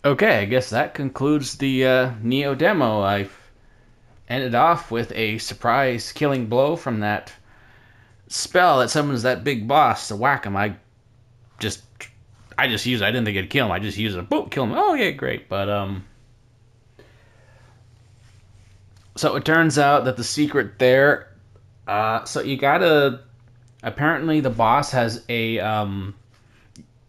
Okay, I guess that concludes the Nioh demo. I've ended off with a surprise killing blow from that spell that summons that big boss to whack him. Just, I just used it. I didn't think it'd kill him. I just used it. Boom, kill him. Oh yeah, great. But so it turns out that the secret there. So you gotta. Apparently, the boss has a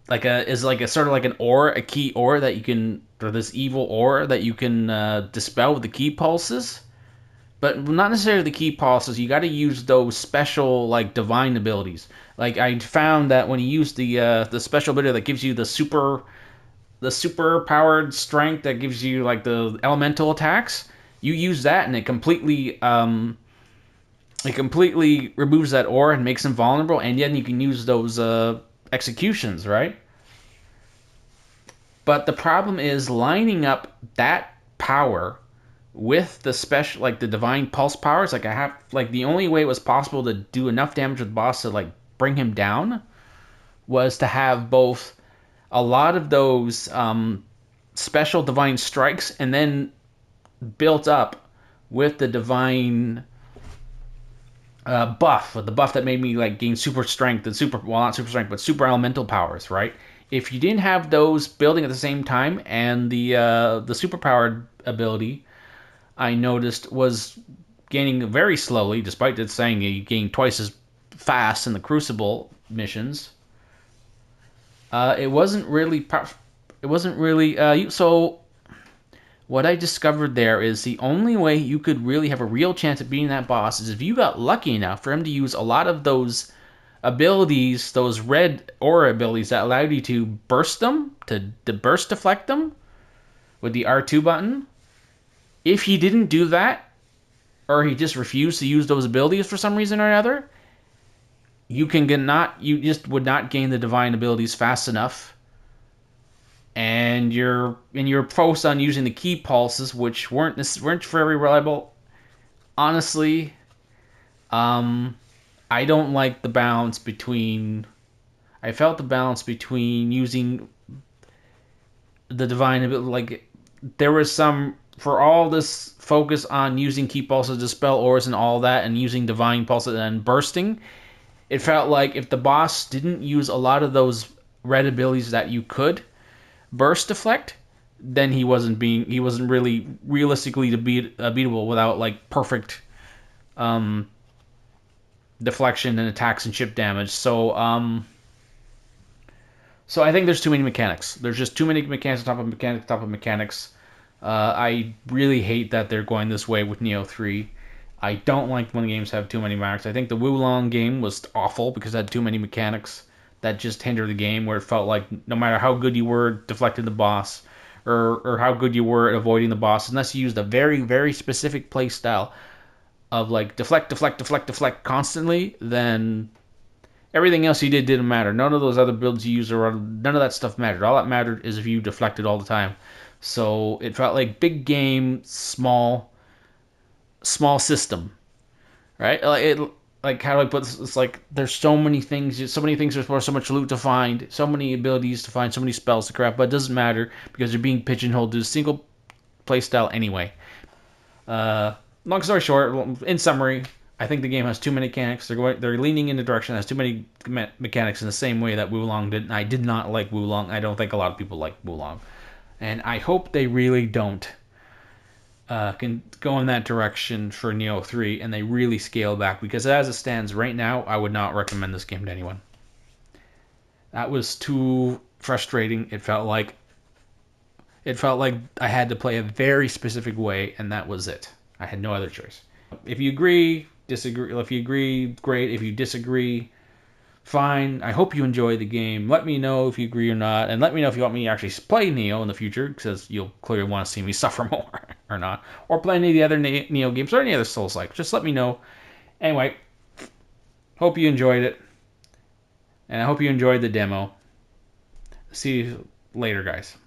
like a sort of like an ore, a key ore that you can, or this evil ore that you can dispel with the key pulses. But not necessarily the key pulses. You got to use those special like divine abilities. Like I found that when you use the special ability that gives you the super powered strength that gives you like the elemental attacks, you use that and it completely removes that aura and makes them vulnerable. And then you can use those executions, right? But the problem is lining up that power with the special, like the divine pulse powers. Like I have, like the only way it was possible to do enough damage with the boss to like bring him down was to have both a lot of those special divine strikes and then built up with the divine buff, the buff that made me like gain super strength and super, well, not super strength, but super elemental powers, right? If you didn't have those building at the same time, and the super powered ability I noticed was gaining very slowly, despite it saying you gain twice as fast in the Crucible missions. It wasn't really. It wasn't really. So what I discovered there is the only way you could really have a real chance at beating that boss is if you got lucky enough for him to use a lot of those abilities, those red aura abilities that allowed you to burst them, to burst deflect them with the R2 button. If he didn't do that, or he just refused to use those abilities for some reason or another, you just would not gain the divine abilities fast enough, and you're focused on using the key pulses, which weren't very reliable. Honestly, I don't like the balance between. I felt the balance between using the divine ability, like there was some, for all this focus on using key pulses to dispel auras and all that, and using divine pulses and bursting. It felt like if the boss didn't use a lot of those red abilities that you could burst deflect, then he wasn't really realistically to beatable without like perfect um, deflection and attacks and chip damage. So I think there's too many mechanics. There's just too many mechanics on top of mechanics on top of mechanics. I really hate that they're going this way with Nioh 3. I don't like when games have too many mechanics. I think the Wulong game was awful because it had too many mechanics that just hindered the game, where it felt like no matter how good you were deflecting the boss, or how good you were at avoiding the boss, unless you used a very, very specific play style of like deflect, deflect, deflect, deflect constantly, then everything else you did didn't matter. None of those other builds you used, or none of that stuff mattered. All that mattered is if you deflected all the time. So it felt like big game, small system, right? Like how do I put this? It's like there's so many things, so many things. There's so much loot to find, so many abilities to find, so many spells to craft, but it doesn't matter because you're being pigeonholed to a single playstyle anyway. Long story short, in summary, I think the game has too many mechanics. They're leaning in the direction that has too many mechanics in the same way that Wulong did. I did not like Wulong. I don't think a lot of people like Wulong, and I hope they really don't can go in that direction for Nioh 3, and they really scale back, because as it stands right now, I would not recommend this game to anyone. That was too frustrating. It felt like I had to play a very specific way, and that was it. I had no other choice. If you agree, disagree. If you agree, great. If you disagree, fine. I hope you enjoy the game. Let me know if you agree or not, and let me know if you want me to actually play Nioh in the future, because you'll clearly want to see me suffer more or not, or play any of the other Nioh games or any other Souls-like. Just let me know. Anyway, hope you enjoyed it, and I hope you enjoyed the demo. See you later, guys.